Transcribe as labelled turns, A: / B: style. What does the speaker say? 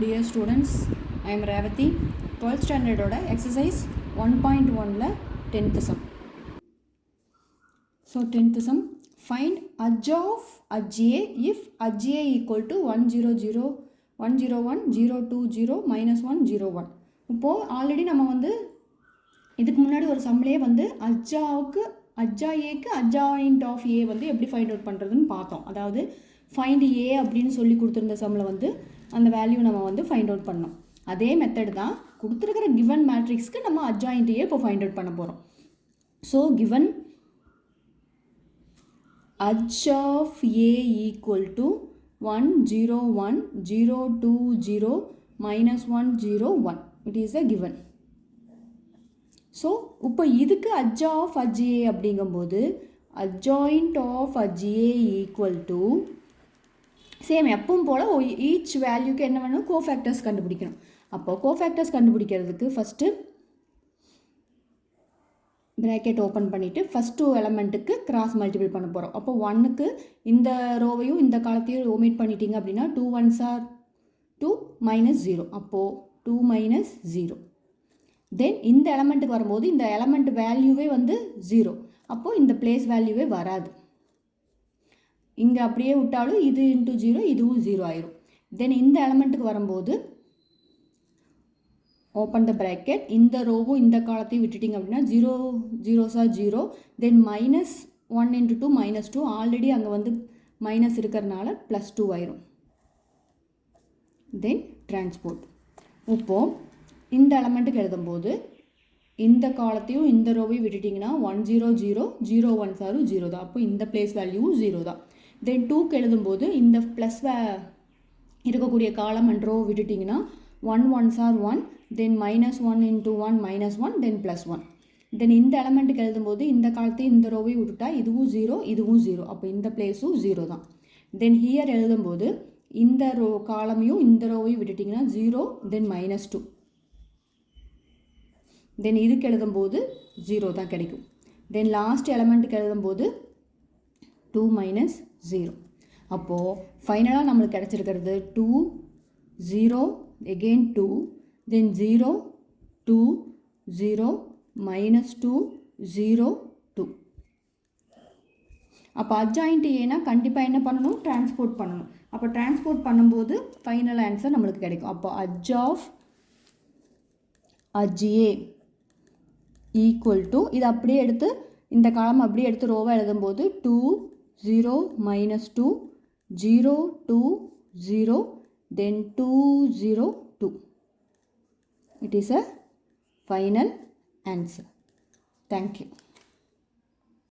A: Dear students, I am Ravathi, 12th standard oda exercise 1.1 la 10th sum. So 10th sum, find edge of edge A if edge A equal to 100, 101, 020, minus 101. இப்போ already நம்ம வந்து இதுக்கு முன்னாடி ஒரு சம்லேயே வந்து அஜ்ஜாவுக்கு அஜ்ஜா ஏக்கு அஜ்ஜாயிண்ட் of ஏ வந்து எப்படி ஃபைண்ட் அவுட் பண்ணுறதுன்னு பார்த்தோம். அதாவது ஃபைண்ட் ஏ அப்படின்னு சொல்லி கொடுத்துருந்த சம்மில் வந்து அந்த வேல்யூ நம்ம வந்து ஃபைண்ட் அவுட் பண்ணோம். அதே மெத்தட் தான் கொடுத்துருக்கிற கிவன் மேட்ரிக்ஸ்க்கு நம்ம அட்ஜாயிண்ட் ஏ இப்போ ஃபைண்ட் அவுட் பண்ண போகிறோம். So given edge of A equal to 101, 020, minus 101. It is a given. So இப்போ இதுக்கு edge of edge A அப்படிங்கும்போது adjoint of edge A equal to same எப்பவும் போல் ஈச் வேல்யூக்கு என்ன வேணும், கோஃபேக்டர்ஸ் கண்டுபிடிக்கணும். அப்போ கோஃபேக்டர்ஸ் கண்டுபிடிக்கிறதுக்கு ஃபஸ்ட்டு ப்ராக்கெட் ஓப்பன் பண்ணிவிட்டு ஃபஸ்ட் 2 எலமெண்ட்டுக்கு கிராஸ் மல்டிபிள் பண்ண போகிறோம். அப்போ 1க்கு இந்த ரோவையும் இந்த காலத்தையும் ஓமிட் பண்ணிட்டீங்க அப்படின்னா 2 1s are 2 minus 0. அப்போது 2 minus 0. தென் இந்த எலமெண்ட்டுக்கு வரும்போது இந்த எலமெண்ட் வேல்யூவே வந்து 0. அப்போது இந்த பிளேஸ் வேல்யூவே வராது. இங்கே அப்படியே விட்டாலும் இது இன்ட்டு 0 இதுவும் 0 ஆயிரும். தென் இந்த எலமெண்ட்டுக்கு வரும்போது ஓப்பன் த ப்ராக்கெட், இந்த ரோவும் இந்த காலத்தையும் விட்டுட்டிங்க அப்படின்னா 0 0s are 0. Then minus 1 into 2 minus 2, already அங்கே வந்து மைனஸ் இருக்கிறதுனால ப்ளஸ் 2 ஆயிரும். தென் டிரான்ஸ்போர்ட். இப்போது இந்த எலமெண்ட்டுக்கு எழுதும்போது இந்த காலத்தையும் இந்த ரோவையும் விட்டுட்டிங்கன்னா 1 0 0 0 1s are 0 தான். அப்போ இந்த பிளேஸ் வேல்யூவும் 0 தான். தென் 2க்கு எழுதும்போது இந்த ப்ளஸ் இருக்கக்கூடிய காலம் அண்ட் ரோ விட்டுட்டிங்கன்னா 1 1s are 1, then minus 1 into 1 minus 1, then plus 1. தென் இந்த எலமெண்ட்டுக்கு எழுதும்போது இந்த காலத்தையும் இந்த ரோவையும் விட்டுட்டா இதுவும் 0 இதுவும் 0. அப்போ இந்த பிளேஸும் 0 தான். தென் ஹியர் எழுதும்போது இந்த ரோ காலமையும் இந்த ரோவையும் விட்டுட்டிங்கன்னா 0, தென் மைனஸ் 2. தென் இதுக்கு எழுதும்போது 0 தான் கிடைக்கும். தென் லாஸ்ட் எலமெண்ட்டுக்கு எழுதும்போது 2 minus 0. அப்போது ஃபைனலாக நம்மளுக்கு கிடச்சிருக்கிறது 2 0 again 2, then 0 2 0 minus 2 0 2. அப்போ அட்ஜாயிண்ட் ஏன்னா கண்டிப்பாக என்ன பண்ணணும், டிரான்ஸ்போர்ட் பண்ணணும். அப்போ டிரான்ஸ்போர்ட் பண்ணும்போது ஃபைனல் ஆன்சர் நம்மளுக்கு கிடைக்கும். அப்போ edge of edge A equal to இது அப்படியே எடுத்து இந்த காலம் அப்படியே எடுத்து ரோவை எழுதும்போது 2 0 minus 2 0 2 0, then 2 0 2. It is a final answer. Thank you.